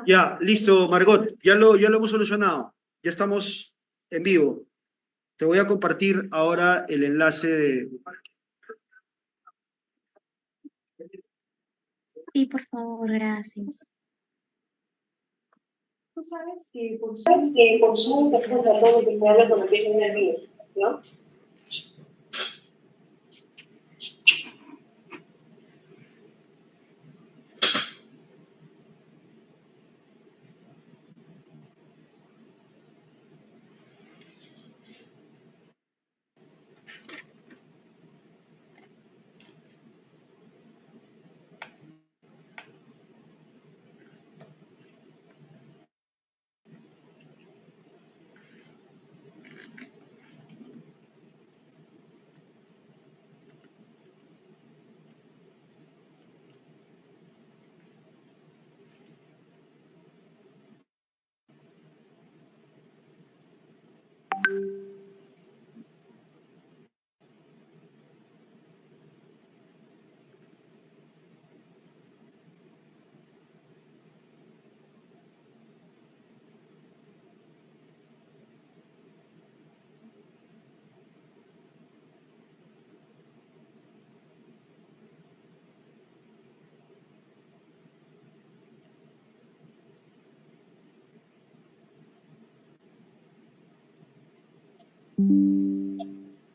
Ya, listo, Margot, ya lo hemos solucionado. Ya estamos en vivo. Te voy a compartir ahora el enlace de... Sí, por favor, gracias. Tú sabes que por Zoom te escucha todo lo que se habla cuando empieza en el vivo, ¿no?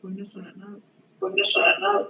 Pues no suena nada. Pues no suena nada.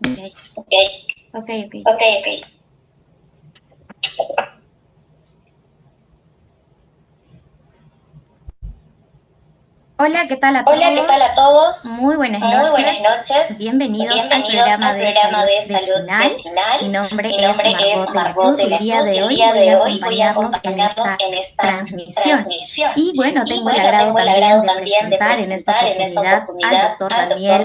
Ok, ok, ok. Hola, ¿qué tal a todos? Muy buenas noches. Bienvenidos al programa de salud vecinal. Mi nombre es Margot de la Cruz. El día de hoy voy a acompañarlos en esta transmisión. Y bueno, tengo el agrado también de presentar en esta oportunidad al doctor Daniel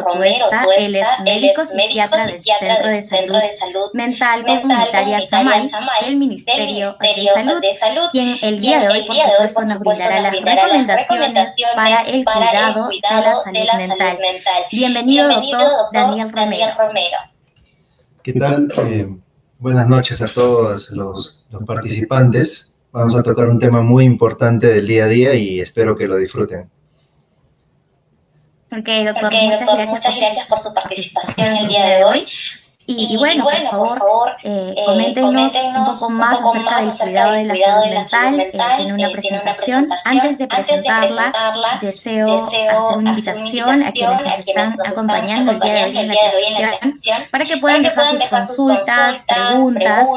Romero Tuesta. Él es médico psiquiatra del Centro de Salud Mental Comunitaria SAMAI del Ministerio de Salud, quien el día de hoy, por supuesto, nos brindará las recomendaciones para el cuidado de la salud mental. Bienvenido, doctor Daniel Romero. ¿Qué tal? Buenas noches a todos los participantes. Vamos a tocar un tema muy importante del día a día y espero que lo disfruten. Ok, doctor, muchas gracias por su participación el día de hoy. Y bueno, por favor, coméntenos un poco más acerca del cuidado de la salud mental. Tiene una presentación. Antes de presentarla, deseo hacer una invitación a quienes nos están acompañando el día de hoy en la transmisión para que puedan dejar sus consultas, preguntas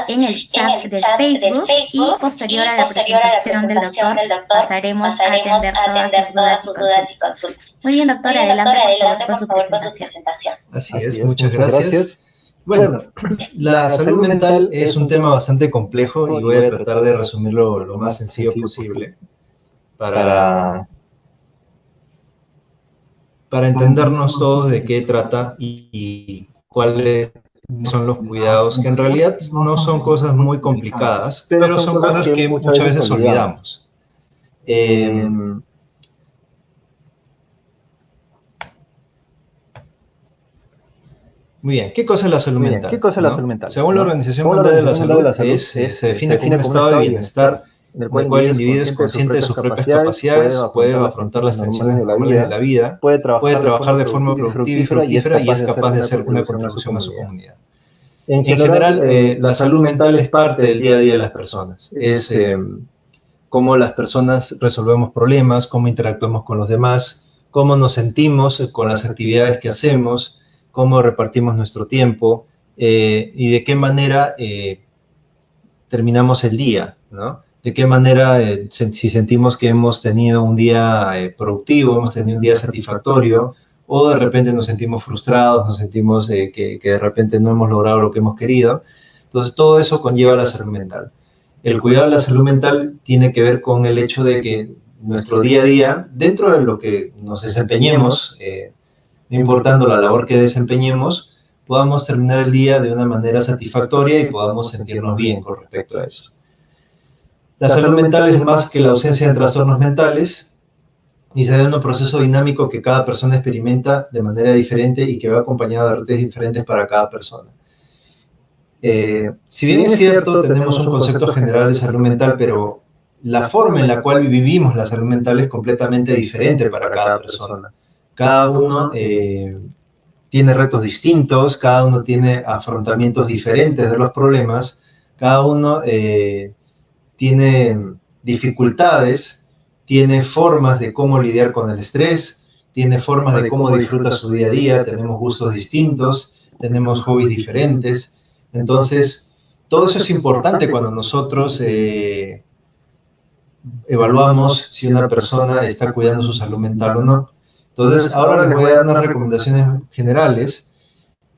en el chat del Facebook y posterior a la presentación del doctor pasaremos a atender todas sus dudas y consultas. Muy bien, doctor, adelante por favor con su presentación. Así es, muchas gracias. Bueno, la salud mental es un tema bastante complejo y voy a tratar de resumirlo lo más sencillo posible para entendernos todos de qué trata y cuáles son los cuidados, que en realidad no son cosas muy complicadas, pero son cosas que muchas veces olvidamos. Muy bien, ¿qué cosa es la salud mental? Según la Organización Mundial de la Salud, se define como un estado de bienestar en el cual el individuo es consciente de sus propias capacidades, puede afrontar las tensiones normales de la vida, puede trabajar de forma productiva y fructífera y es capaz de hacer una contribución a su comunidad. En general, la salud mental es parte del día a día de las personas. Es cómo las personas resolvemos problemas, cómo interactuamos con los demás, cómo nos sentimos con las actividades que hacemos, cómo repartimos nuestro tiempo y de qué manera terminamos el día, ¿no? De qué manera, si sentimos que hemos tenido un día productivo, hemos tenido un día satisfactorio, o de repente nos sentimos frustrados, nos sentimos que de repente no hemos logrado lo que hemos querido. Entonces, todo eso conlleva la salud mental. El cuidado de la salud mental tiene que ver con el hecho de que nuestro día a día, dentro de lo que nos desempeñemos, no importando la labor que desempeñemos, podamos terminar el día de una manera satisfactoria y podamos sentirnos bien con respecto a eso. La salud mental es más que la ausencia de trastornos mentales y se da en un proceso dinámico que cada persona experimenta de manera diferente y que va acompañado de retos diferentes para cada persona. Si bien es cierto, tenemos un concepto general de salud mental, pero la forma en la cual vivimos la salud mental es completamente diferente para cada persona. Cada uno tiene retos distintos, cada uno tiene afrontamientos diferentes de los problemas, cada uno tiene dificultades, tiene formas de cómo lidiar con el estrés, tiene formas de cómo disfruta su día a día, tenemos gustos distintos, tenemos hobbies diferentes. Entonces, todo eso es importante cuando nosotros evaluamos si una persona está cuidando su salud mental o no. Entonces, ahora les voy a dar unas recomendaciones generales,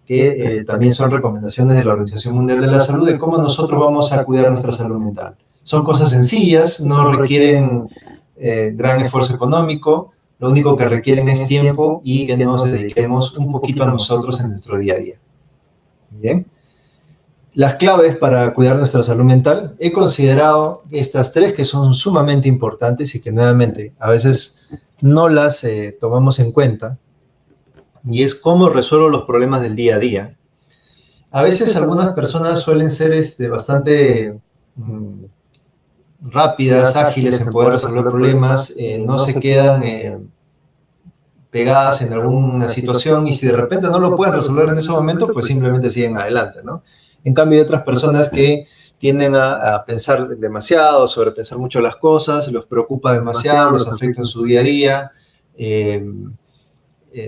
que también son recomendaciones de la Organización Mundial de la Salud, de cómo nosotros vamos a cuidar nuestra salud mental. Son cosas sencillas, no requieren gran esfuerzo económico, lo único que requieren es tiempo y que nos dediquemos un poquito a nosotros en nuestro día a día. Bien. Las claves para cuidar nuestra salud mental, he considerado estas tres que son sumamente importantes y que nuevamente a veces no las tomamos en cuenta, y es cómo resuelvo los problemas del día a día. A veces algunas personas suelen ser bastante rápidas, ágiles en poder resolver problemas, no se quedan pegadas en alguna situación y si de repente no lo pueden resolver en ese momento, pues simplemente siguen adelante, ¿no? En cambio, hay otras personas que tienden a pensar demasiado, sobrepensar mucho las cosas, los preocupa demasiado, los afecta en su día a día,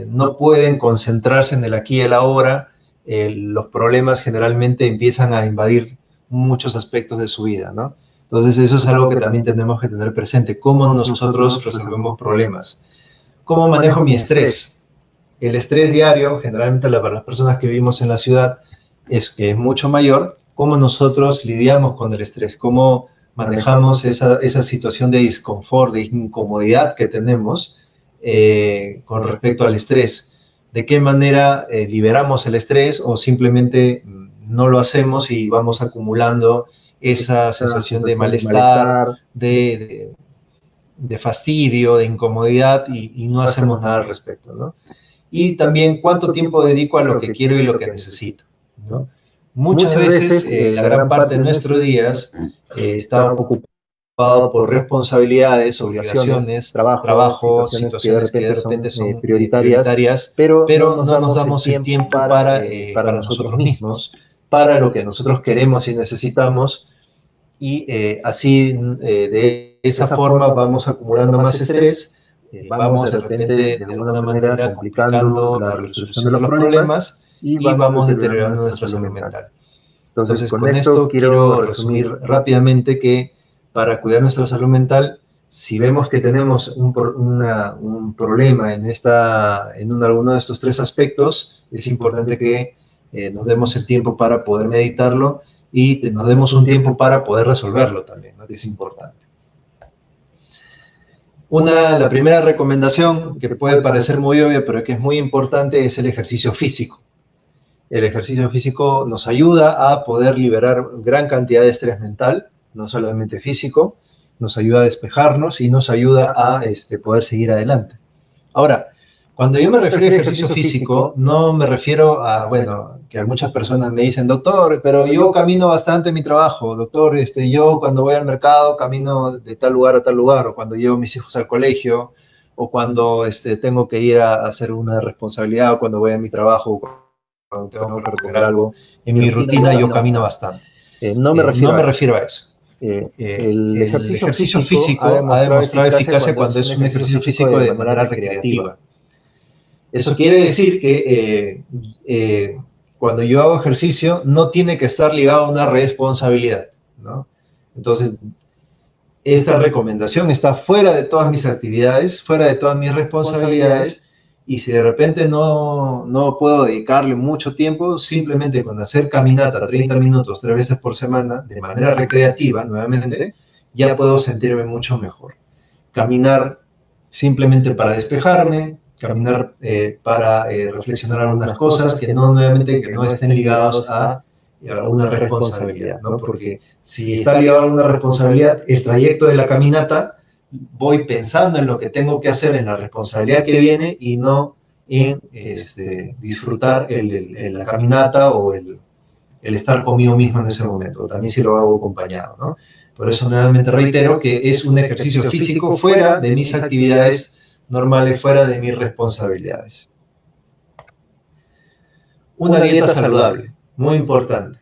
no pueden concentrarse en el aquí y el ahora, los problemas generalmente empiezan a invadir muchos aspectos de su vida, ¿no? Entonces eso es algo que también tenemos que tener presente, cómo nosotros resolvemos problemas. ¿Cómo manejo mi estrés? El estrés diario, generalmente para las personas que vivimos en la ciudad, es mucho mayor. ¿Cómo nosotros lidiamos con el estrés? ¿Cómo manejamos esa situación de disconfort, de incomodidad que tenemos con respecto al estrés? ¿De qué manera liberamos el estrés o simplemente no lo hacemos y vamos acumulando esa sensación de malestar, de fastidio, de incomodidad y no hacemos nada al respecto, ¿no? Y también cuánto tiempo dedico a lo que quiero y lo que necesito, ¿no? Muchas veces la gran parte de nuestros días está ocupado por responsabilidades, obligaciones, trabajo, situaciones que de repente son prioritarias, pero no nos damos el tiempo para nosotros mismos, para lo que nosotros queremos y necesitamos, y así de esa forma vamos acumulando más estrés, vamos de repente de alguna manera complicando la resolución de los problemas y vamos deteriorando nuestra salud mental. Entonces, con esto quiero resumir rápidamente que para cuidar nuestra salud mental, si vemos que tenemos un problema en alguno de estos tres aspectos, es importante que nos demos el tiempo para poder meditarlo y nos demos un tiempo para poder resolverlo también, ¿no? Que es importante. La primera recomendación, que puede parecer muy obvia, pero que es muy importante, es el ejercicio físico. El ejercicio físico nos ayuda a poder liberar gran cantidad de estrés mental, no solamente físico, nos ayuda a despejarnos y nos ayuda a poder seguir adelante. Ahora, cuando yo me refiero a ejercicio físico, no me refiero a, bueno, que muchas personas me dicen, doctor, pero yo camino bastante en mi trabajo, doctor, yo cuando voy al mercado camino de tal lugar a tal lugar, o cuando llevo a mis hijos al colegio, o cuando tengo que ir a hacer una responsabilidad, o cuando voy a mi trabajo, cuando tengo que recoger algo. En mi rutina yo camino bastante. No me refiero a eso. El ejercicio físico ha demostrado eficacia cuando es un ejercicio físico de manera recreativa. Eso quiere decir que cuando yo hago ejercicio no tiene que estar ligado a una responsabilidad, ¿no? Entonces, esta recomendación está fuera de todas mis actividades, fuera de todas mis responsabilidades, y si de repente no puedo dedicarle mucho tiempo, simplemente con hacer caminata 30 minutos 3 veces por semana, de manera recreativa, nuevamente, ya puedo sentirme mucho mejor. Caminar simplemente para despejarme, caminar para reflexionar algunas cosas que no estén ligados a una responsabilidad, ¿no? Porque si está ligado a una responsabilidad, el trayecto de la caminata, voy pensando en lo que tengo que hacer, en la responsabilidad que viene y no en disfrutar la caminata o el estar conmigo mismo en ese momento. También si lo hago acompañado, ¿no? Por eso nuevamente reitero que es un ejercicio físico fuera de mis actividades normales, fuera de mis responsabilidades. Una dieta saludable, muy importante.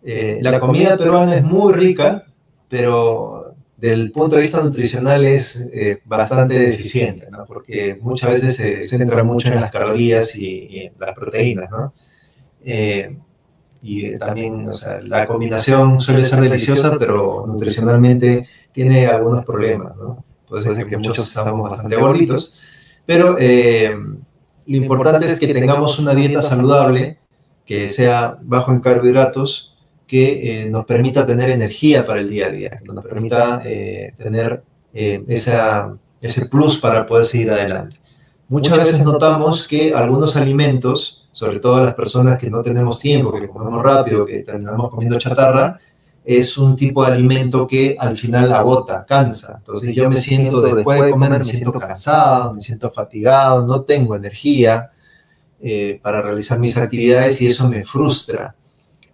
La comida peruana es muy rica, pero del punto de vista nutricional es bastante deficiente, ¿no? Porque muchas veces se centra mucho en las calorías y en las proteínas, ¿no? Y también, o sea, la combinación suele ser deliciosa, pero nutricionalmente tiene algunos problemas, ¿no? Puede ser que muchos estamos bastante gorditos, pero lo importante es que tengamos una dieta saludable, que sea bajo en carbohidratos, que nos permita tener energía para el día a día, que nos permita tener ese plus para poder seguir adelante. Muchas veces notamos que algunos alimentos, sobre todo las personas que no tenemos tiempo, que comemos rápido, que terminamos comiendo chatarra, es un tipo de alimento que al final agota, cansa. Entonces yo me siento, después de comer, me siento cansado, me siento fatigado, no tengo energía para realizar mis actividades y eso me frustra.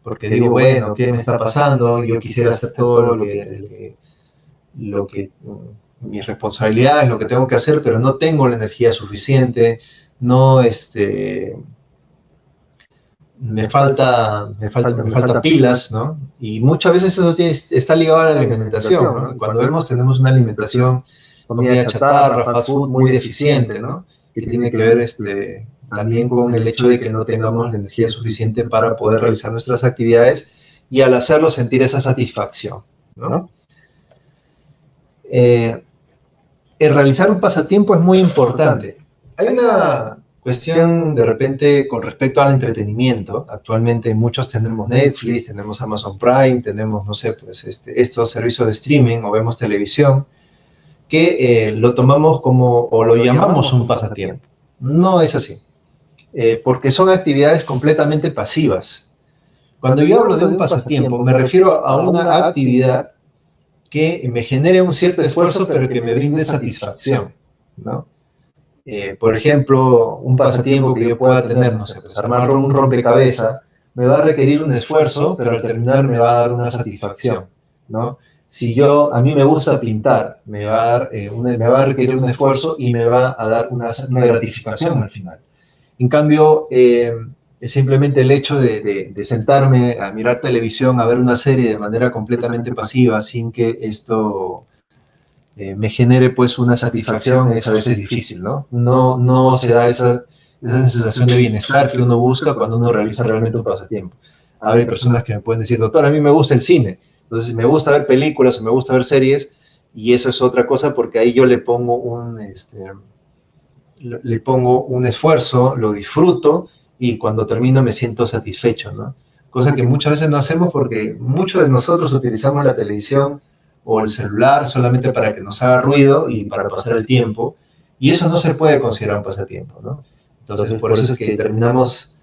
Porque digo, bueno, ¿qué me está pasando? Yo quisiera hacer todo lo que mis responsabilidades, lo que tengo que hacer, pero no tengo la energía suficiente, me falta pilas, ¿no? Y muchas veces eso está ligado a la alimentación, ¿no? Cuando tenemos una alimentación, comida chatarra, fast food, muy deficiente, ¿no? que tiene que ver también con el hecho de que no tengamos la energía suficiente para poder realizar nuestras actividades y al hacerlo sentir esa satisfacción, ¿no? El realizar un pasatiempo es muy importante. Hay una cuestión de repente con respecto al entretenimiento. Actualmente muchos tenemos Netflix, tenemos Amazon Prime, tenemos, no sé, pues estos servicios de streaming o vemos televisión, que lo tomamos como, o lo llamamos un pasatiempo. No es así, porque son actividades completamente pasivas. Cuando yo hablo de un pasatiempo, me refiero a una actividad que me genere un cierto esfuerzo, pero que me brinde satisfacción, ¿no? Por ejemplo, un pasatiempo que yo pueda tener, no sé, pues armar un rompecabezas, me va a requerir un esfuerzo, pero al terminar me va a dar una satisfacción, ¿no? Si a mí me gusta pintar, me va a requerir un esfuerzo y me va a dar una gratificación al final. En cambio, simplemente el hecho de sentarme a mirar televisión, a ver una serie de manera completamente pasiva, sin que esto me genere pues una satisfacción, es a veces difícil, ¿no? No se da esa sensación de bienestar que uno busca cuando uno realiza realmente un pasatiempo. Hay personas que me pueden decir, doctor, a mí me gusta el cine, entonces me gusta ver películas o me gusta ver series, y eso es otra cosa porque ahí yo le pongo un esfuerzo, lo disfruto, y cuando termino me siento satisfecho, ¿no? Cosa que muchas veces no hacemos porque muchos de nosotros utilizamos la televisión o el celular solamente para que nos haga ruido y para pasar el tiempo, y eso no se puede considerar un pasatiempo, ¿no? Entonces, por eso es que terminamos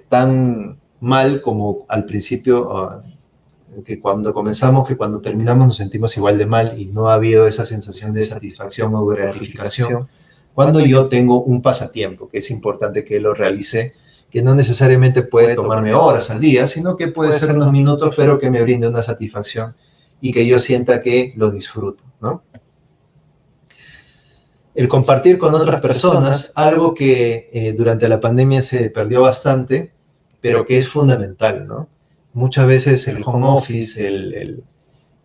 tan mal como al principio, que cuando comenzamos, que cuando terminamos nos sentimos igual de mal y no ha habido esa sensación de satisfacción o gratificación cuando yo tengo un pasatiempo, que es importante que lo realice, que no necesariamente puede tomarme horas al día, sino que puede ser unos minutos, pero que me brinde una satisfacción y que yo sienta que lo disfruto, ¿no? El compartir con otras personas, algo que durante la pandemia se perdió bastante, pero que es fundamental, ¿no? Muchas veces el home office,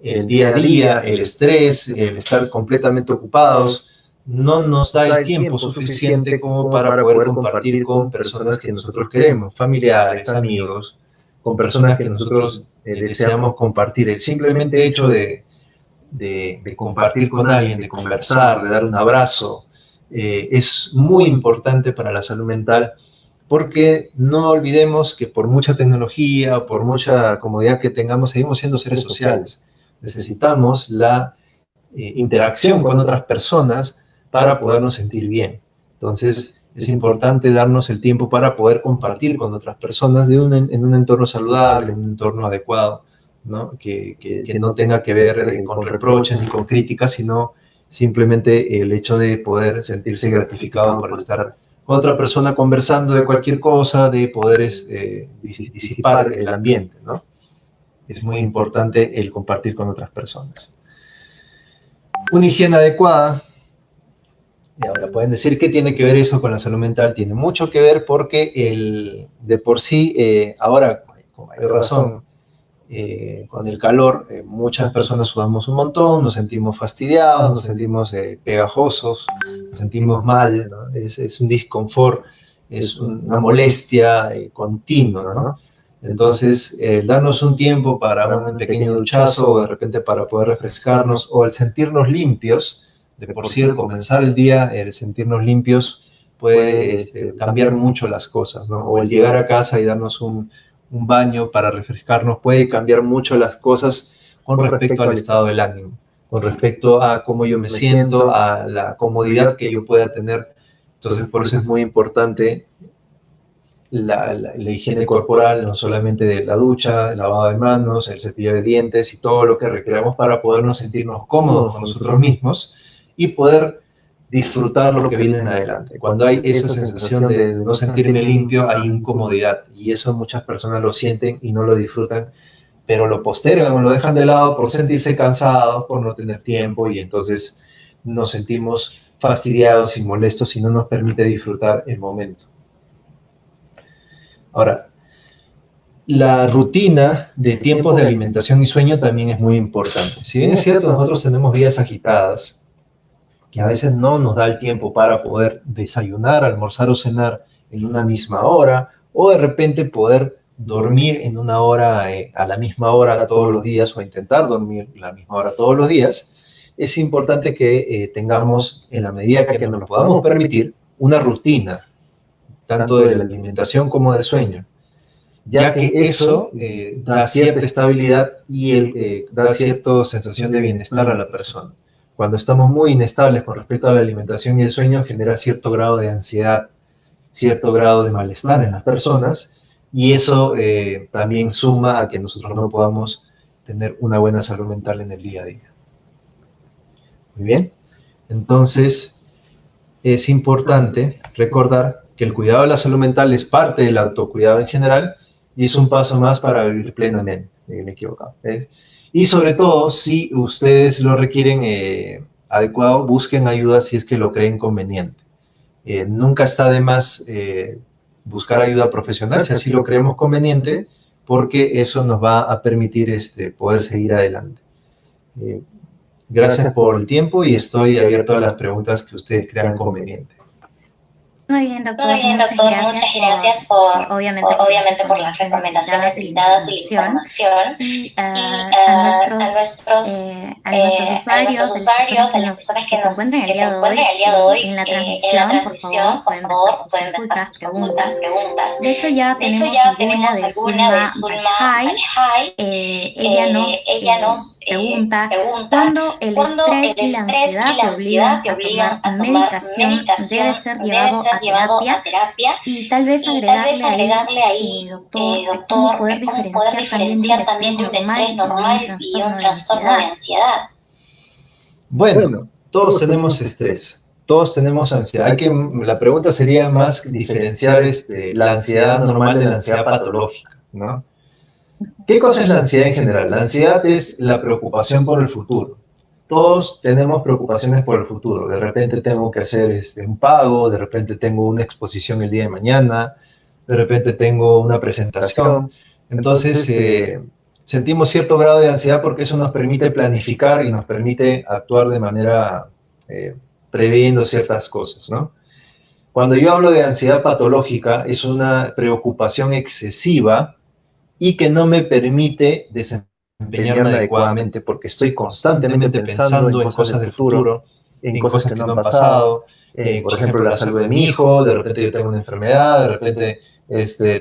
el día a día, el estrés, el estar completamente ocupados, no nos da el tiempo suficiente como para poder compartir con personas que nosotros queremos, familiares, amigos, con personas que nosotros deseamos compartir. El simplemente hecho de compartir con alguien, de conversar, de dar un abrazo, es muy importante para la salud mental, porque no olvidemos que por mucha tecnología, por mucha comodidad que tengamos, seguimos siendo seres sociales. Necesitamos la interacción con otras personas para podernos sentir bien. Entonces, es importante darnos el tiempo para poder compartir con otras personas en un entorno saludable, en un entorno adecuado, ¿no? Que no tenga que ver con reproches ni con críticas, sino simplemente el hecho de poder sentirse gratificado por estar con otra persona conversando de cualquier cosa, de poder disipar el ambiente, ¿no? Es muy importante el compartir con otras personas. Una higiene adecuada. Y ahora pueden decir que tiene que ver eso con la salud mental. Tiene mucho que ver porque de por sí, ahora con mayor razón, con el calor, muchas personas sudamos un montón, nos sentimos fastidiados, nos sentimos pegajosos, nos sentimos mal, ¿no? Es un disconfort, es una molestia continua, ¿no? Entonces, darnos un tiempo para un pequeño duchazo o de repente para poder refrescarnos, o el sentirnos limpios, de por sí el comenzar el día, el sentirnos limpios puede cambiar mucho las cosas, ¿no? O el llegar a casa y darnos un baño para refrescarnos puede cambiar mucho las cosas con respecto al estado del ánimo, con respecto a cómo yo me siento, a la comodidad que yo pueda tener. Entonces, por eso es muy importante la higiene corporal, no solamente de la ducha, el lavado de manos, el cepillo de dientes y todo lo que requeramos para podernos sentirnos cómodos con nosotros mismos y poder disfrutar lo que viene en adelante. Cuando hay esa sensación de no sentirme limpio, hay incomodidad, y eso muchas personas lo sienten y no lo disfrutan, pero lo postergan o lo dejan de lado por sentirse cansados, por no tener tiempo, y entonces nos sentimos fastidiados y molestos y no nos permite disfrutar el momento. Ahora, la rutina de tiempos de alimentación y sueño también es muy importante. Si bien es cierto, nosotros tenemos vidas agitadas, que a veces no nos da el tiempo para poder desayunar, almorzar o cenar en una misma hora, o de repente poder dormir en una hora, a la misma hora todos los días, o intentar dormir a la misma hora todos los días, es importante que tengamos, en la medida que nos lo podamos permitir, una rutina, tanto de la alimentación como del sueño, ya que eso da cierta estabilidad y da cierta sensación de bienestar a la persona. Cuando estamos muy inestables con respecto a la alimentación y el sueño, genera cierto grado de ansiedad, cierto grado de malestar en las personas, y eso también suma a que nosotros no podamos tener una buena salud mental en el día a día. Muy bien, entonces es importante recordar que el cuidado de la salud mental es parte del autocuidado en general y es un paso más para vivir plenamente, me he equivocado. Y sobre todo, si ustedes lo requieren adecuado, busquen ayuda si es que lo creen conveniente. Nunca está de más buscar ayuda profesional si así lo creemos conveniente, porque eso nos va a permitir poder seguir adelante. Gracias por el tiempo y estoy abierto a las preguntas que ustedes crean convenientes. Muy bien, doctor. Muchas gracias por obviamente por las recomendaciones dictadas y la información. Y a nuestros usuarios, a las personas que nos encuentran el día de hoy en la transmisión, por favor, pueden dejar sus consultas, preguntas. De hecho, ya tenemos alguna de Zulma Barjay. Ella nos pregunta, ¿cuándo el estrés y la ansiedad te obligan a tomar medicación, debe ser llevado a terapia? Y tal vez agregarle ahí, doctor, cómo poder diferenciar también de un estrés normal y un trastorno de ansiedad. Bueno, todos tenemos estrés, todos tenemos ansiedad. La pregunta sería más diferenciar la ansiedad normal de la ansiedad patológica, ¿no? ¿Qué cosa es la ansiedad en general? La ansiedad es la preocupación por el futuro. Todos tenemos preocupaciones por el futuro. De repente tengo que hacer un pago, de repente tengo una exposición el día de mañana, de repente tengo una presentación. Entonces, sentimos cierto grado de ansiedad porque eso nos permite planificar y nos permite actuar de manera previendo ciertas cosas, ¿no? Cuando yo hablo de ansiedad patológica, es una preocupación excesiva y que no me permite desempeñarme adecuadamente porque estoy constantemente pensando en cosas del futuro, en cosas que no han pasado, por ejemplo, la salud de mi hijo, de repente yo tengo una enfermedad, de repente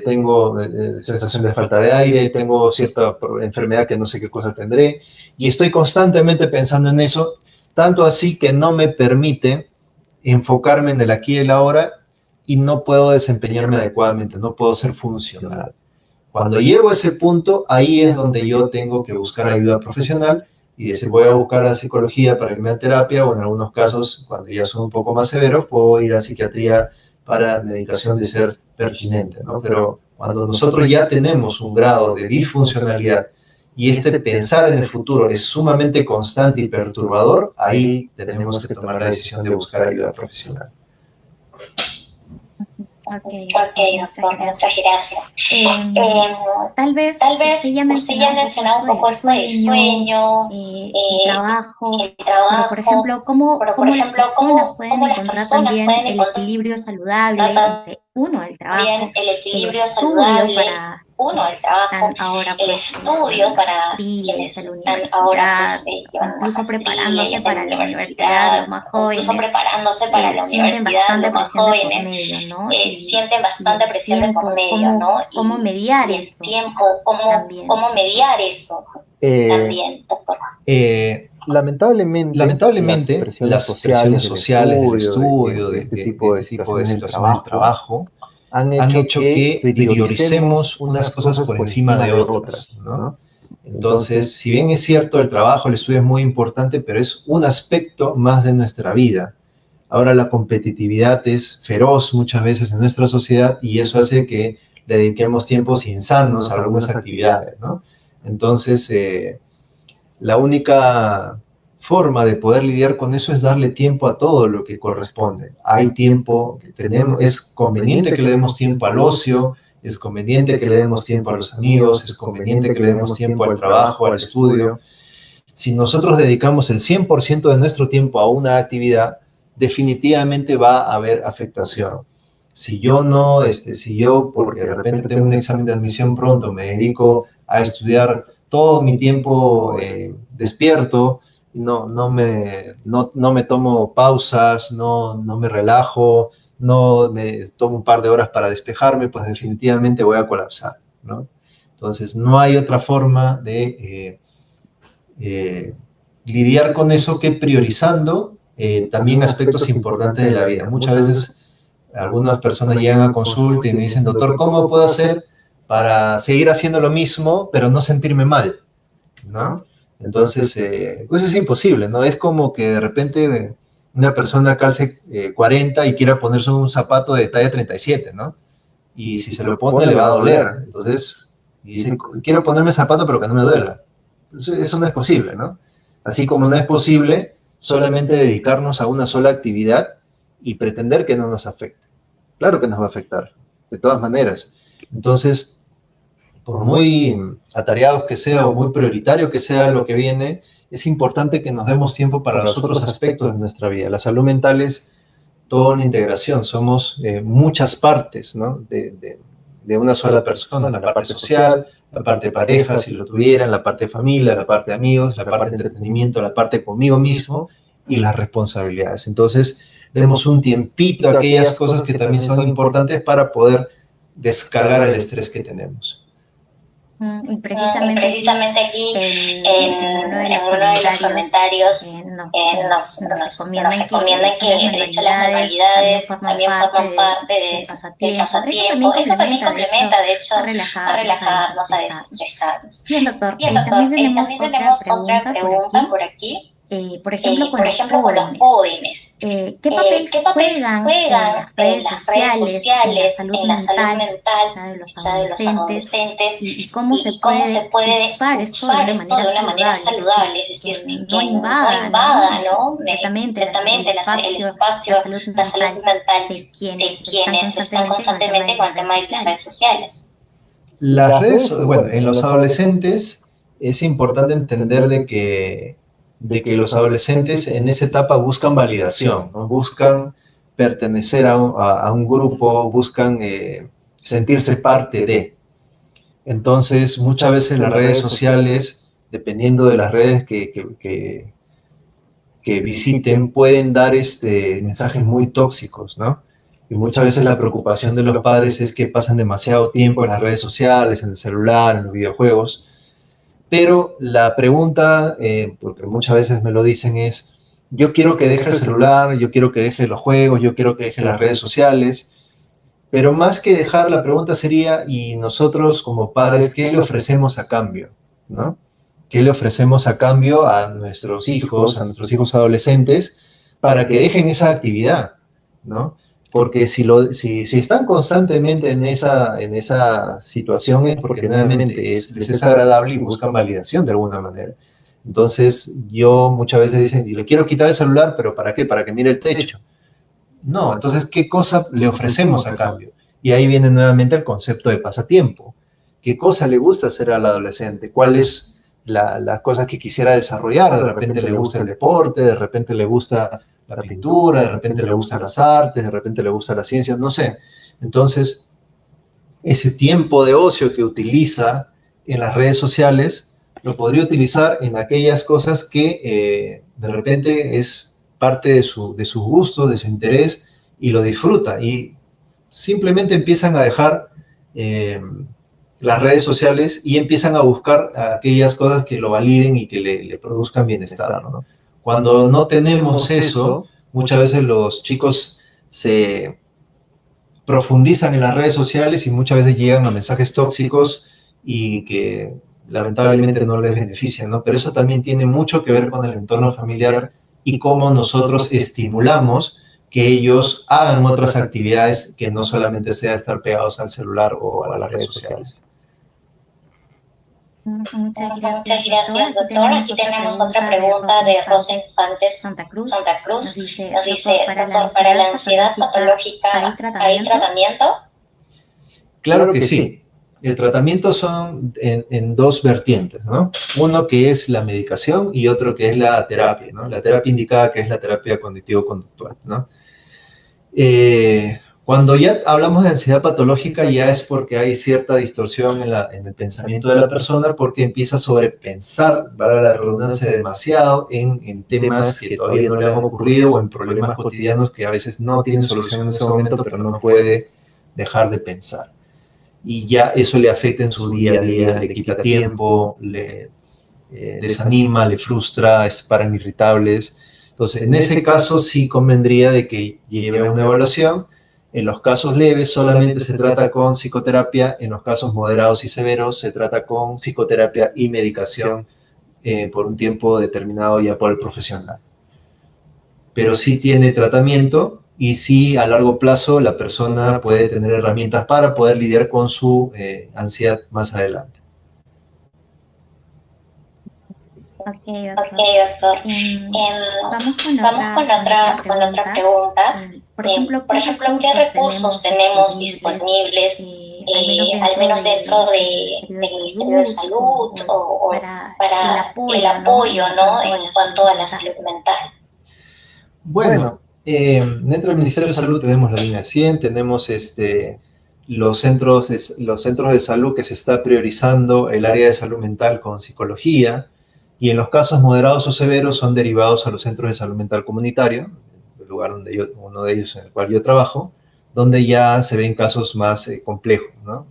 tengo sensación de falta de aire, tengo cierta enfermedad que no sé qué cosa tendré, y estoy constantemente pensando en eso, tanto así que no me permite enfocarme en el aquí y el ahora y no puedo desempeñarme adecuadamente, no puedo ser funcional. Cuando llego a ese punto, ahí es donde yo tengo que buscar ayuda profesional y decir, voy a buscar a psicología para irme a terapia, o en algunos casos, cuando ya son un poco más severos, puedo ir a psiquiatría para medicación de ser pertinente, ¿no? Pero cuando nosotros ya tenemos un grado de disfuncionalidad y pensar en el futuro es sumamente constante y perturbador, ahí tenemos que tomar la decisión de buscar ayuda profesional. Ok, doctor, muchas gracias. Tal vez usted ya mencionado un poco esto del sueño, el trabajo, pero por ejemplo, ¿cómo las personas pueden encontrar también el equilibrio saludable entre el trabajo, el estudio para están ahora quienes están ahora incluso preparándose para la universidad, los más jóvenes, sienten bastante presión por medio, ¿no? Sienten bastante presión por medio, ¿no? ¿Cómo mediar eso? ¿Cómo mediar eso también, doctor? Lamentablemente las presiones sociales del estudio, de este tipo de situaciones del trabajo, han hecho que prioricemos unas cosas por encima de otras, ¿no? Entonces, si bien es cierto, el trabajo, el estudio es muy importante, pero es un aspecto más de nuestra vida. Ahora la competitividad es feroz muchas veces en nuestra sociedad y eso hace que le dediquemos tiempos insanos a algunas actividades, ¿no? Entonces, la única forma de poder lidiar con eso es darle tiempo a todo lo que corresponde. Hay tiempo que tenemos, es conveniente que le demos tiempo al ocio, es conveniente que le demos tiempo a los amigos, es conveniente que le demos tiempo al trabajo, al estudio. si nosotros dedicamos el 100% de nuestro tiempo a una actividad, definitivamente va a haber afectación. Si yo no, si yo, porque de repente tengo un examen de admisión pronto, me dedico a estudiar todo mi tiempo despierto, no me tomo pausas, no me relajo, no me tomo un par de horas para despejarme, pues definitivamente voy a colapsar, ¿no? Entonces, no hay otra forma de lidiar con eso que priorizando también aspectos importantes de la vida. Muchas veces algunas personas llegan a consulta y me dicen, doctor, ¿cómo puedo hacer para seguir haciendo lo mismo, pero no sentirme mal? ¿No? Entonces, pues es imposible, ¿no? Es como que de repente una persona calce 40 y quiera ponerse un zapato de talla 37, ¿no? Y si se lo pone le va a doler. Entonces, y dice, quiero ponerme zapato pero que no me duela. Eso no es posible, ¿no? Así como no es posible solamente dedicarnos a una sola actividad y pretender que no nos afecte. Claro que nos va a afectar, de todas maneras. Entonces, por muy atareados que sea o muy prioritario que sea lo que viene, es importante que nos demos tiempo para los otros aspectos de nuestra vida. La salud mental es toda una integración, somos muchas partes, ¿no? de una sola persona, la parte social, la parte de pareja, si lo tuvieran, la parte de familia, la parte de amigos, la parte de entretenimiento, la parte conmigo mismo y las responsabilidades. Entonces, demos un tiempito a aquellas cosas que también son importantes para poder descargar el estrés que tenemos. Y precisamente aquí, en uno de los comentarios, nos recomiendan que de hecho las manualidades también forman parte del pasatiempo. Eso también complementa, de hecho, a relajarnos, a desestresarnos. Bien, doctor, Bien, doctor, también tenemos otra pregunta por aquí. Por ejemplo, con los jóvenes. jóvenes. ¿Qué papel juegan en las redes sociales, en la salud mental de los adolescentes y cómo se puede usar esto de una manera saludable, es decir, que no invada, ¿no? Completamente el espacio, la salud mental de quienes están constantemente con el tema de las redes sociales? Las redes, bueno, en los adolescentes es importante entender de que los adolescentes en esa etapa buscan validación, ¿no? Buscan pertenecer a un grupo, buscan sentirse parte de. Entonces, muchas veces las redes sociales, dependiendo de las redes que visiten, pueden dar mensajes muy tóxicos, ¿no? Y muchas veces la preocupación de los padres es que pasan demasiado tiempo en las redes sociales, en el celular, en los videojuegos. Pero la pregunta, porque muchas veces me lo dicen, es, yo quiero que deje el celular, yo quiero que deje los juegos, yo quiero que deje las redes sociales, pero más que dejar, la pregunta sería, ¿y nosotros como padres qué le ofrecemos a cambio? ¿No? ¿Qué le ofrecemos a cambio a nuestros hijos adolescentes, para que dejen esa actividad? ¿No? Porque si están constantemente en esa situación es porque nuevamente les es agradable y buscan validación de alguna manera. Entonces, yo muchas veces dicen, y le quiero quitar el celular, ¿pero para qué? Para que mire el techo. No, entonces, ¿qué cosa le ofrecemos a cambio? Y ahí viene nuevamente el concepto de pasatiempo. ¿Qué cosa le gusta hacer al adolescente? ¿Cuál es las cosas que quisiera desarrollar? De repente le gusta el deporte, de repente le gusta la pintura, de repente le gustan las artes, de repente le gustan las ciencias, no sé. Entonces, ese tiempo de ocio que utiliza en las redes sociales, lo podría utilizar en aquellas cosas que de repente es parte de sus gustos, de su interés, y lo disfruta. Y simplemente empiezan a dejar las redes sociales y empiezan a buscar aquellas cosas que lo validen y que le produzcan bienestar, ¿no? Cuando no tenemos eso, muchas veces los chicos se profundizan en las redes sociales y muchas veces llegan a mensajes tóxicos y que lamentablemente no les benefician, ¿no? Pero eso también tiene mucho que ver con el entorno familiar y cómo nosotros estimulamos que ellos hagan otras actividades que no solamente sea estar pegados al celular o a las redes sociales. Muchas gracias, doctor. Aquí tenemos otra pregunta de Rosa Infantes Santa Cruz. Nos dice, doctor, ¿para la ansiedad patológica hay tratamiento? Claro que sí. el tratamiento son en dos vertientes, ¿no? Uno que es la medicación y otro que es la terapia, ¿no? La terapia indicada que es la terapia cognitivo-conductual, ¿no? Cuando ya hablamos de ansiedad patológica ya es porque hay cierta distorsión en el pensamiento de la persona porque empieza a sobrepensar, para la redundancia, demasiado en temas que todavía no le han ocurrido o en problemas cotidianos que a veces no tienen solución en ese momento, pero no puede dejar de pensar. Y ya eso le afecta en su día a día, le quita tiempo, le desanima, le frustra, se paran irritables. Entonces, en ese caso sí convendría de que lleve una evaluación. En los casos leves solamente se trata con psicoterapia, en los casos moderados y severos se trata con psicoterapia y medicación por un tiempo determinado ya por el profesional. Pero sí tiene tratamiento y sí a largo plazo la persona puede tener herramientas para poder lidiar con su ansiedad más adelante. Ok, doctor. Vamos con otra pregunta. Por ejemplo, ¿qué recursos tenemos disponibles, al menos dentro del Ministerio de Salud o para el apoyo, ¿no? En cuanto a la salud mental? Bueno, dentro del Ministerio de Salud tenemos la línea 100, tenemos los centros de salud que se está priorizando el área de salud mental con psicología, y en los casos moderados o severos son derivados a los centros de salud mental comunitario, el lugar uno de ellos en el cual yo trabajo, donde ya se ven casos más complejos, ¿no?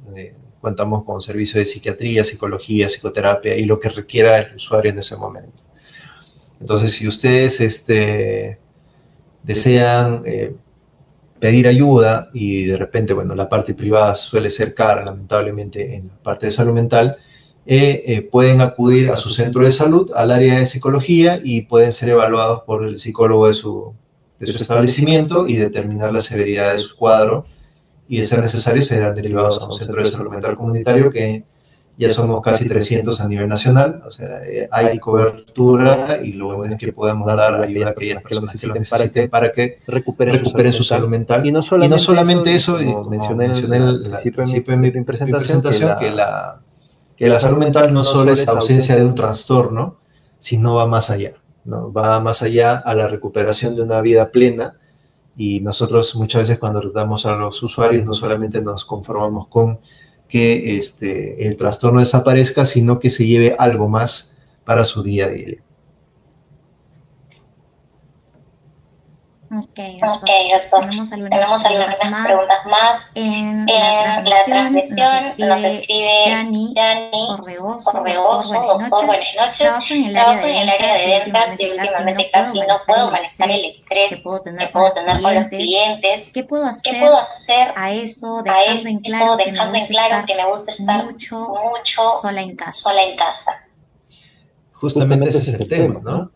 Contamos con servicios de psiquiatría, psicología, psicoterapia y lo que requiera el usuario en ese momento. Entonces, si ustedes desean pedir ayuda y de repente, bueno, la parte privada suele ser cara, lamentablemente, en la parte de salud mental, pueden acudir a su centro de salud, al área de psicología, y pueden ser evaluados por el psicólogo de su establecimiento y determinar la severidad de su cuadro, y de ser necesario serán derivados a un centro de salud mental comunitario, que ya somos casi 300 a nivel nacional. O sea, hay cobertura y lo bueno es que podamos dar ayuda a aquellas personas que lo necesiten para que recuperen su salud mental. Y no solamente eso, como mencioné al principio de mi presentación, que la salud mental no solo es ausencia de un trastorno, sino va más allá, ¿no? Va más allá a la recuperación de una vida plena, y nosotros muchas veces cuando tratamos a los usuarios no solamente nos conformamos con que el trastorno desaparezca, sino que se lleve algo más para su día a día. Ok, doctor. Tenemos algunas preguntas más. En la transmisión nos escribe Dani Corregoso. Doctor, buenas noches. Trabajo en el área de ventas y últimamente casi no puedo manejar el estrés que puedo tener con los clientes. ¿Qué puedo hacer a eso, dejando en claro que me gusta estar mucho sola en casa? Justamente ese es el tema, ¿no?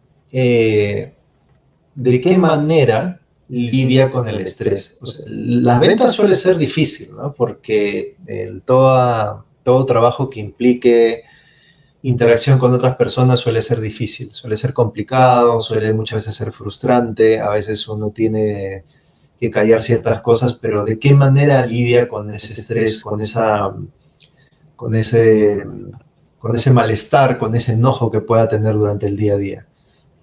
¿De qué manera lidia con el estrés? O sea, las ventas suele ser difícil, ¿no? Porque todo trabajo que implique interacción con otras personas suele ser difícil, suele ser complicado, suele muchas veces ser frustrante, a veces uno tiene que callar ciertas cosas, pero ¿de qué manera lidia con ese estrés, con ese malestar, con ese enojo que pueda tener durante el día a día?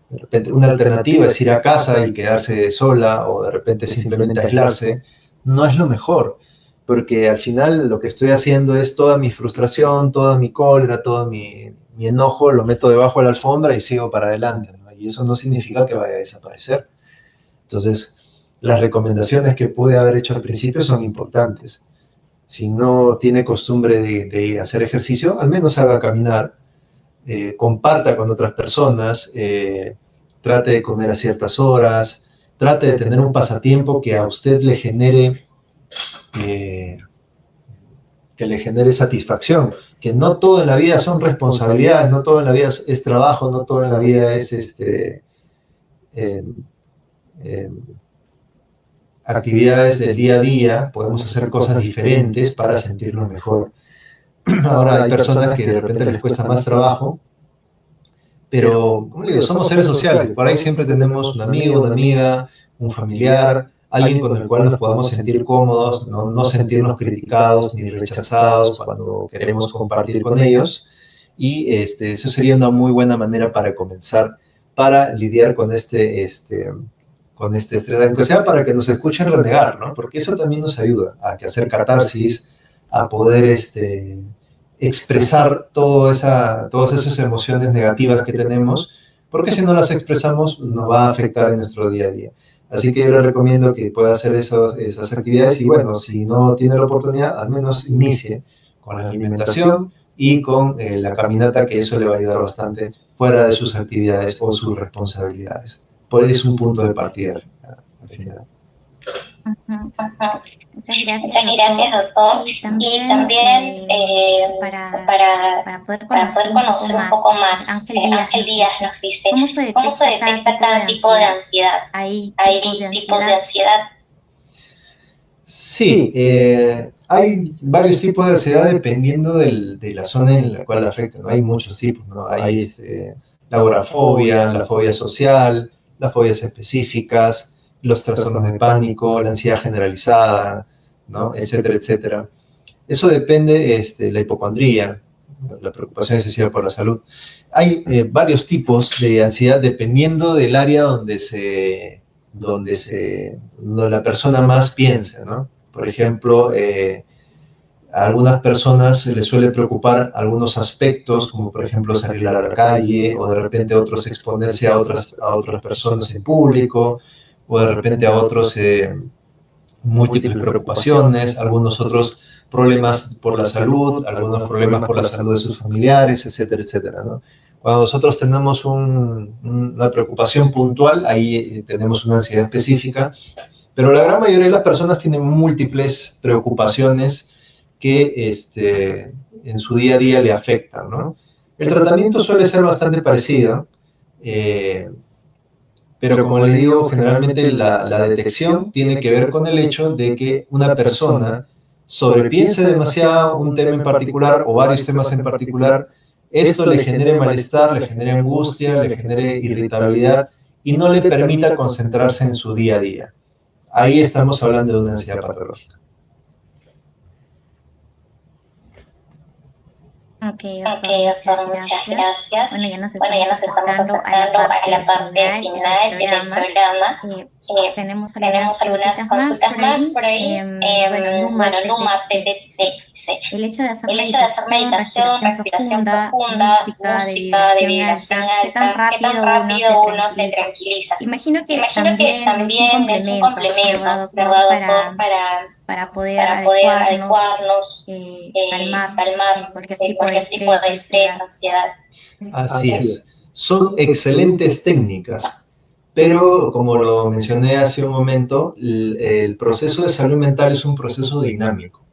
De repente, una alternativa es ir a casa y quedarse sola, o de repente simplemente aislarse. No es lo mejor, porque al final lo que estoy haciendo es toda mi frustración, toda mi cólera, todo mi enojo, lo meto debajo de la alfombra y sigo para adelante, ¿no? Y eso no significa que vaya a desaparecer. Entonces, las recomendaciones que pude haber hecho al principio son importantes. Si no tiene costumbre de hacer ejercicio, al menos haga caminar. Comparta con otras personas, trate de comer a ciertas horas, trate de tener un pasatiempo que a usted le genere satisfacción, que no todo en la vida son responsabilidades, no todo en la vida es trabajo, no todo en la vida es actividades del día a día. Podemos hacer cosas diferentes para sentirnos mejor. Ahora hay personas que de repente les cuesta más trabajo, pero, como le digo, somos seres sociales. Por ahí siempre tenemos un amigo, una amiga, un familiar, alguien con el cual nos podamos sentir cómodos, no sentirnos criticados ni rechazados cuando queremos compartir con ellos. Y eso sería una muy buena manera para comenzar, para lidiar con este estrés, aunque sea para que nos escuchen renegar, ¿no? Porque eso también nos ayuda a hacer catarsis, a poder expresar todas esas emociones negativas que tenemos, porque si no las expresamos nos va a afectar en nuestro día a día. Así que yo le recomiendo que pueda hacer esas actividades y bueno, si no tiene la oportunidad, al menos inicie con la alimentación y con la caminata, que eso le va a ayudar bastante fuera de sus actividades o sus responsabilidades. Pues es un punto de partida al final. Muchas Muchas gracias, doctor. Y también para poder conocer un poco más, Ángel Díaz nos dice, ¿cómo se detecta cada tipo de ansiedad? ¿Hay tipos de ansiedad? Sí, hay varios tipos de ansiedad dependiendo de la zona en la cual afecta, ¿no? Hay muchos tipos, ¿no? Hay la agorafobia, la fobia social, las fobias específicas, los trastornos de pánico, la ansiedad generalizada, ¿no? Etcétera, etcétera. Eso depende de la hipocondría, la preocupación excesiva por la salud. Hay varios tipos de ansiedad dependiendo del área donde la persona más piensa, ¿no? Por ejemplo, a algunas personas les suele preocupar algunos aspectos, como por ejemplo salir a la calle, o de repente otros exponerse a otras personas en público, o de repente a otros múltiples preocupaciones, algunos otros problemas por la salud, algunos problemas por la salud de sus familiares, etcétera, etcétera, ¿no? Cuando nosotros tenemos una preocupación puntual, ahí tenemos una ansiedad específica, pero la gran mayoría de las personas tienen múltiples preocupaciones que en su día a día le afectan, ¿no? El tratamiento suele ser bastante parecido, pero como les digo, generalmente la detección tiene que ver con el hecho de que una persona sobrepiense demasiado un tema en particular o varios temas en particular. Esto le genere malestar, le genere angustia, le genere irritabilidad y no le permita concentrarse en su día a día. Ahí estamos hablando de una ansiedad patológica. Ok, doctor, muchas gracias. Bueno, ya nos estamos acercando a la parte final del programa. Tenemos algunas consultas más por ahí. Bueno, Luma dice, el hecho de hacer meditación, respiración profunda, música de vibración alta, ¿qué tan rápido uno se tranquiliza? Imagino que también es un complemento, ¿verdad, doctor? Para poder adecuarnos, calmar cualquier tipo de estrés, ansiedad. Así es. Son excelentes técnicas, pero como lo mencioné hace un momento, el proceso de salud mental es un proceso dinámico.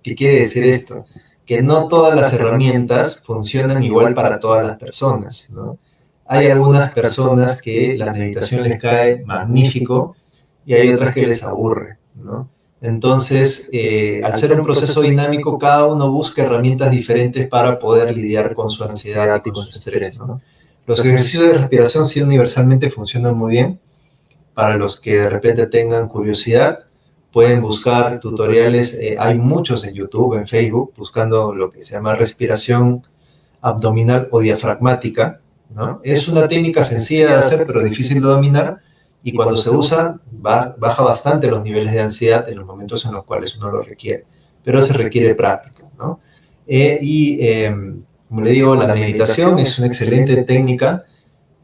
¿Qué quiere decir esto? Que no todas las herramientas funcionan igual para todas las personas, ¿no? Hay algunas personas que la meditación les cae magnífico y hay otras que les aburre, ¿no? Entonces, al ser un proceso dinámico, cada uno busca herramientas diferentes para poder lidiar con su ansiedad y con su estrés, ¿no? Los ejercicios de respiración sí universalmente funcionan muy bien. Para los que de repente tengan curiosidad, pueden buscar tutoriales, hay muchos en YouTube, en Facebook, buscando lo que se llama respiración abdominal o diafragmática, ¿no? Es una técnica sencilla de hacer, pero difícil de dominar, y cuando se usa, baja bastante los niveles de ansiedad en los momentos en los cuales uno lo requiere, pero se requiere práctica, ¿no? Como le digo, la meditación es una excelente técnica,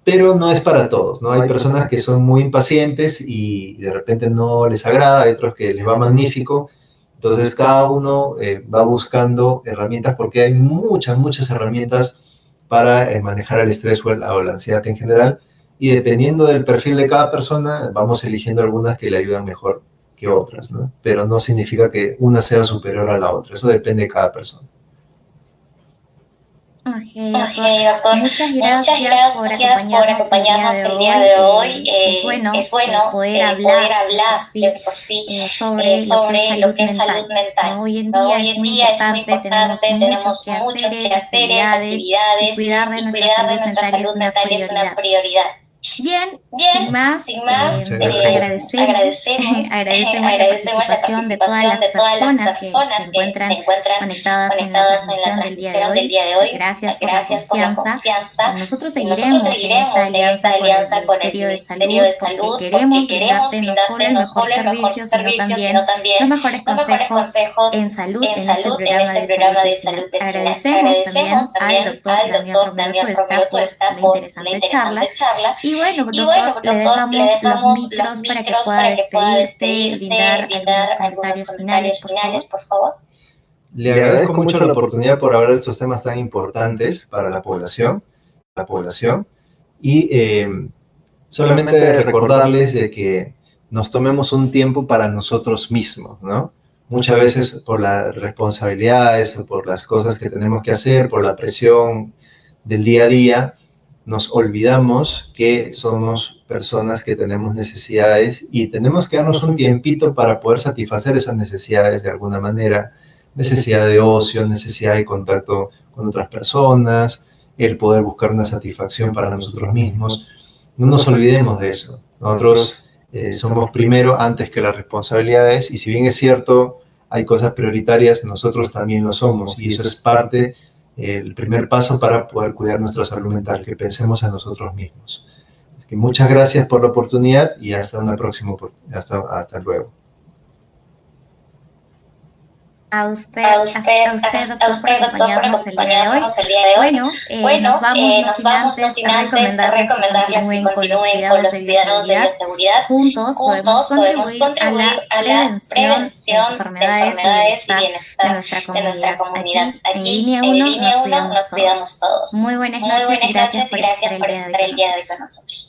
pero no es para todos, ¿no? Hay personas que son muy impacientes y de repente no les agrada, hay otros que les va magnífico, entonces cada uno va buscando herramientas porque hay muchas herramientas para manejar el estrés o la ansiedad en general, y dependiendo del perfil de cada persona, vamos eligiendo algunas que le ayudan mejor que otras, ¿no? Pero no significa que una sea superior a la otra, eso depende de cada persona. Ok, doctor. Muchas gracias por acompañarnos el día de hoy. Es bueno poder hablar por sí sobre lo que es salud mental. Hoy en día es muy importante, tenemos muchos quehaceres, actividades, y cuidar de nuestra salud mental es una prioridad. Bien, Bien, sin más, agradecemos agradecemos la participación de todas las personas que se encuentran conectadas en la transmisión del día de hoy. Gracias por la confianza. Nosotros seguiremos en esta alianza con el Ministerio de Salud porque queremos brindarte no solo el mejor servicio, sino también los mejores consejos en salud en este programa de salud vecinal. Agradecemos también al doctor Damián Romero Tuesta por la interesante charla. Y bueno, doctor, le dejamos los micros para que pueda despedirse, brindar algunos comentarios finales, por favor. Le agradezco mucho la oportunidad por hablar de estos temas tan importantes para la población, y solamente recordarles de que nos tomemos un tiempo para nosotros mismos, ¿no? Muchas veces por las responsabilidades o por las cosas que tenemos que hacer, por la presión del día a día, nos olvidamos que somos personas que tenemos necesidades y tenemos que darnos un tiempito para poder satisfacer esas necesidades de alguna manera. Necesidad de ocio, necesidad de contacto con otras personas, el poder buscar una satisfacción para nosotros mismos. No nos olvidemos de eso. Nosotros somos primero antes que las responsabilidades y si bien es cierto, hay cosas prioritarias, nosotros también lo somos y eso es parte, el primer paso para poder cuidar nuestra salud mental, que pensemos en nosotros mismos. Así que muchas gracias por la oportunidad y hasta una próxima oportunidad. Hasta luego. A usted, doctor, por acompañarnos el día de hoy. Bueno, nos vamos, no sin antes recomendarles que continúen con los cuidados de bioseguridad. Juntos podemos contribuir a la prevención de enfermedades y bienestar de nuestra comunidad. Aquí, en línea 1, nos cuidamos todos. Muy buenas noches y gracias por estar el día de hoy con nosotros.